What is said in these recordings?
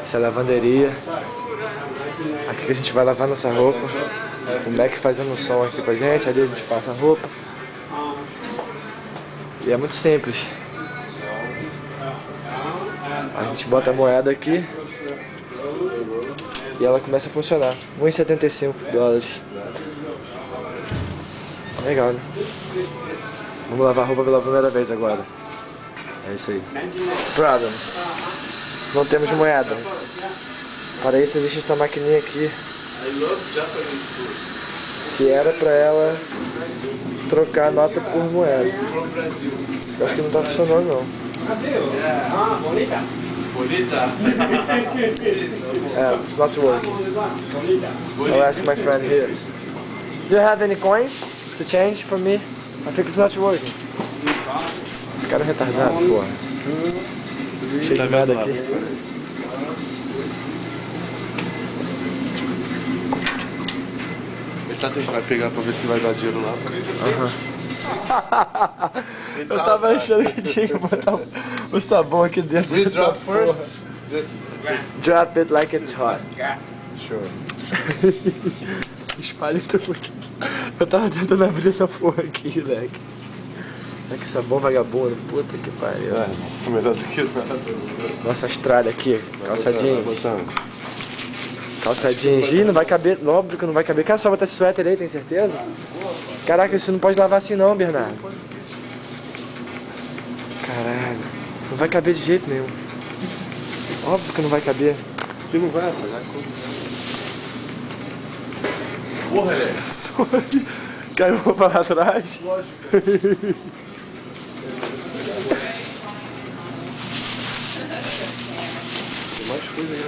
Essa é a lavanderia. Aqui que a gente vai lavar nossa roupa. O Mac fazendo um som aqui pra gente. Ali a gente passa a roupa. E é muito simples. A gente bota a moeda aqui e ela começa a funcionar. 1,75 dólares. Legal, né? Vamos lavar a roupa pela primeira vez agora. É isso aí. Problems. Não temos moeda. Para isso existe essa maquininha aqui, que era para ela trocar a nota por moeda. Eu acho que não tá funcionando não. It's not working. I'll ask my friend here. Do you have any coins to change for me? I think it's not working. Esse cara é retardado, porra. Cheio de nada aqui. Vai pegar pra ver se vai dar dinheiro lá. Eu tava achando que tinha que botar o sabão aqui dentro. We drop first. Drop it like it's hot. Sure. Espalhe tudo aqui. Eu tava tentando abrir essa porra aqui, moleque. Olha que sabão vagabundo. Puta que pariu. É, melhor do que nada. Nossa Austrália aqui. Calça jeans. Calça jeans. Ih, não vai caber. Óbvio que não vai caber. Cara, só botar esse suéter aí, tem certeza? Caraca, isso não pode lavar assim não, Bernardo. Caralho. Não vai caber de jeito nenhum. Óbvio que não vai caber. Que não vai apagar porra é essa? Caiu roupa lá atrás. Lógico. Mais coisa aí.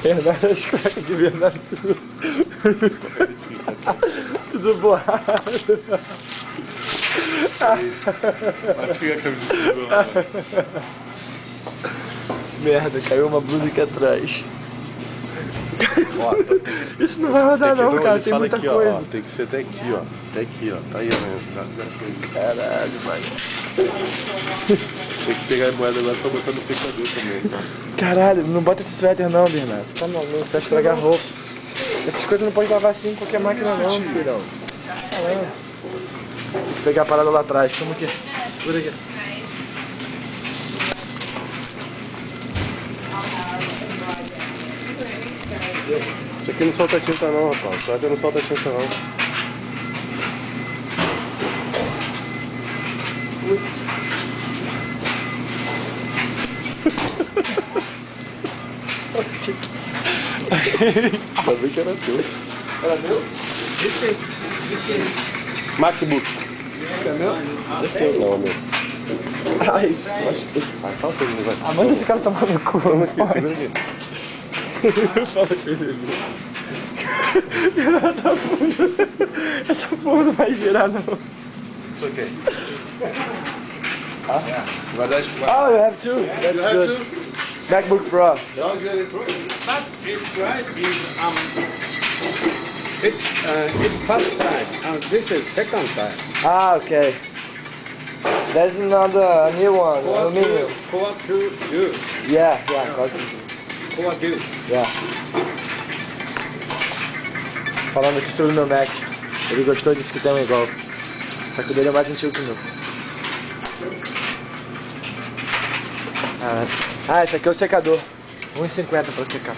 Bernardo, as cuecas de Bernardo tudo borrado. Vai pegar a camisa de lá. Merda, caiu uma blusa aqui atrás. Isso não vai rodar não, cara, tem muita aqui, coisa. Ó, tem que ser até aqui, ó. Até aqui, ó. Tá aí, ó. Caralho, mano. Tem que pegar a moeda agora pra botar no secador também, tá? Caralho, não bota esse suéter não, Bernardo. Você tá maluco, você vai estragar a roupa. Essas coisas não pode lavar assim em qualquer máquina não, filhão. Caramba. Vou pegar a parada lá atrás, toma aqui. Segura aqui. Isso aqui não solta tinta não, rapaz. O suéter não solta tinta não. Ainda bem que era teu. Era meu? MacBook. Esse é meu? Esse é não, meu. Ai, Acho que... Ah, calma que ele não vai. ah, manda esse cara tomar no cu. Toma aqui, segura aqui. Fala com ele. Tá fundo. Essa porra não vai girar não. It's okay. Vai dar espaço. Oh, you have two. That's good. MacBook Pro. But it's right. It's first time. This is second time. Ah, okay. There's another new one. Aluminium. Core 2 good. Yeah. Core 2. Yeah. Falando aqui sobre o meu Mac. Ele gostou e disse que tem um igual. Só que o dele é mais antigo que o meu. Ah, esse aqui é o secador. 1,50 pra secar.